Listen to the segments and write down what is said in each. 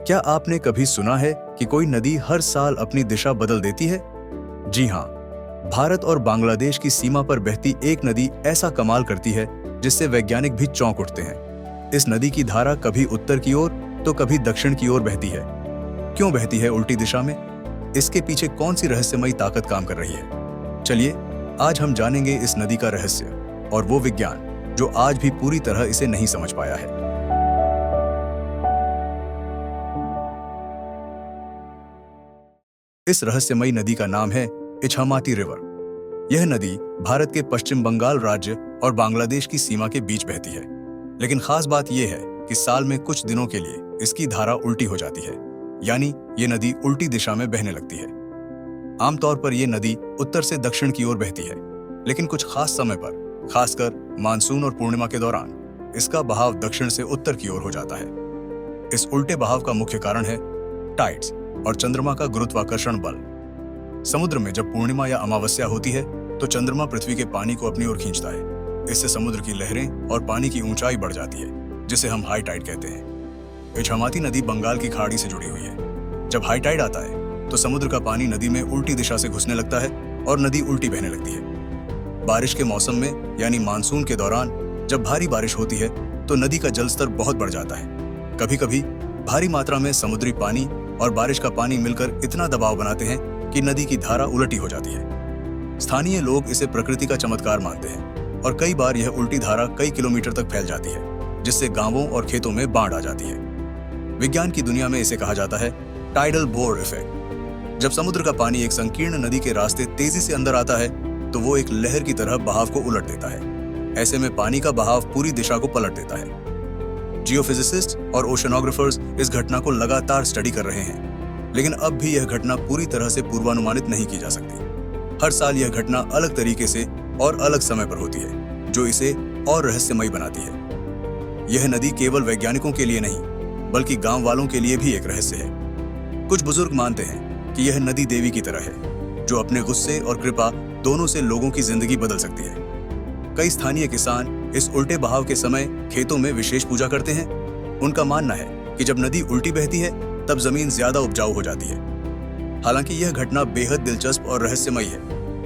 क्या आपने कभी सुना है कि कोई नदी हर साल अपनी दिशा बदल देती है? जी हाँ, भारत और बांग्लादेश की सीमा पर बहती एक नदी ऐसा कमाल करती है जिससे वैज्ञानिक भी चौंक उठते हैं। इस नदी की धारा कभी उत्तर की ओर तो कभी दक्षिण की ओर बहती है। क्यों बहती है उल्टी दिशा में? इसके पीछे कौन सी रहस्यमयी ताकत काम कर रही है? चलिए, आज हम जानेंगे इस नदी का रहस्य और वो विज्ञान जो आज भी पूरी तरह इसे नहीं समझ पाया है। इस रहस्यमयी नदी का नाम है इछामाती रिवर। यह नदी भारत के पश्चिम बंगाल राज्य और बांग्लादेश की सीमा के बीच बहती है। लेकिन खास बात यह है कि साल में कुछ दिनों के लिए इसकी धारा उल्टी हो जाती है, यानी ये नदी उल्टी दिशा में बहने लगती है। आमतौर पर यह नदी उत्तर से दक्षिण की ओर बहती है, लेकिन कुछ खास समय पर, खासकर मानसून और पूर्णिमा के दौरान, इसका बहाव दक्षिण से उत्तर की ओर हो जाता है। इस उल्टे बहाव का मुख्य कारण है टाइड्स और चंद्रमा का गुरुत्वाकर्षण बल। समुद्र में जब पूर्णिमा या अमावस्या होती है तो चंद्रमा पृथ्वी के पानी को अपनी ओर खींचता है। इससे समुद्र की लहरें और पानी की ऊंचाई बढ़ जाती है, जिसे हम हाई टाइड कहते हैं। इछामाती नदी बंगाल की खाड़ी से जुड़ी हुई है। जब हाई टाइड आता है तो समुद्र का पानी नदी में उल्टी दिशा से घुसने लगता है और नदी उल्टी बहने लगती है। बारिश के मौसम में यानी मानसून के दौरान जब भारी बारिश होती है तो नदी का जलस्तर बहुत बढ़ जाता है। कभी कभी भारी मात्रा में समुद्री पानी और बारिश का पानी मिलकर इतना दबाव बनाते हैं कि नदी की धारा उलटी हो जाती है। स्थानीय लोग इसे प्रकृति का चमत्कार मानते हैं और कई बार यह उल्टी धारा कई किलोमीटर तक फैल जाती है, जिससे गांवों और खेतों में बाढ़ आ जाती है। विज्ञान की दुनिया में इसे कहा जाता है टाइडल बोर इफेक्ट। जब समुद्र का पानी एक संकीर्ण नदी के रास्ते तेजी से अंदर आता है तो वो एक लहर की तरह बहाव को उलट देता है। ऐसे में पानी का बहाव पूरी दिशा को पलट देता है। जियोफिजिसिस्ट और ओशनोग्राफर्स इस घटना को लगातार स्टडी कर रहे हैं, लेकिन अब भी यह घटना पूरी तरह से पूर्वानुमानित नहीं की जा सकती। हर साल यह घटना अलग तरीके से और अलग समय पर होती है, जो इसे और रहस्यमयी बनाती है। यह नदी केवल वैज्ञानिकों के लिए नहीं, बल्कि गांव वालों के लिए भी एक रहस्य है। कुछ बुजुर्ग मानते हैं कि यह नदी देवी की तरह है, जो अपने गुस्से और कृपा दोनों से लोगों की जिंदगी बदल सकती है। कई स्थानीय किसान इस उल्टे बहाव के समय खेतों में विशेष पूजा करते हैं। उनका मानना है कि जब नदी उल्टी बहती है तब जमीन ज्यादा उपजाऊ हो जाती है। हालांकि यह घटना बेहद दिलचस्प और रहस्यमयी है,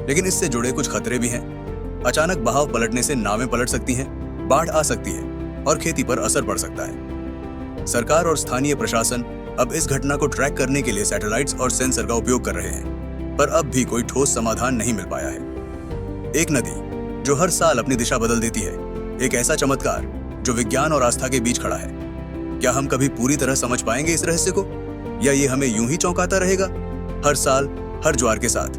लेकिन इससे जुड़े कुछ खतरे भी हैं। अचानक बहाव पलटने से नावें पलट सकती हैं, बाढ़ आ सकती है और खेती पर असर पड़ सकता है। सरकार और स्थानीय प्रशासन अब इस घटना को ट्रैक करने के लिए सैटेलाइट्स और सेंसर का उपयोग कर रहे हैं, पर अब भी कोई ठोस समाधान नहीं मिल पाया है। एक नदी जो हर साल अपनी दिशा बदल देती है, एक ऐसा चमत्कार जो विज्ञान और आस्था के बीच खड़ा है। क्या हम कभी पूरी तरह समझ पाएंगे इस रहस्य को, या ये हमें यूं ही चौंकाता रहेगा हर साल हर ज्वार के साथ?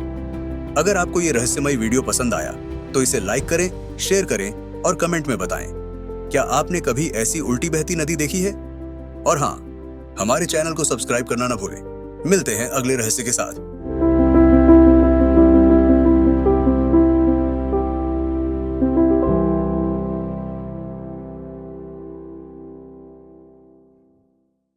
अगर आपको ये रहस्यमयी वीडियो पसंद आया तो इसे लाइक करें, शेयर करें और कमेंट में बताएं, क्या आपने कभी ऐसी उल्टी बहती नदी देखी है? और हाँ, हमारे चैनल को सब्सक्राइब करना ना भूलें। मिलते हैं अगले रहस्य के साथ।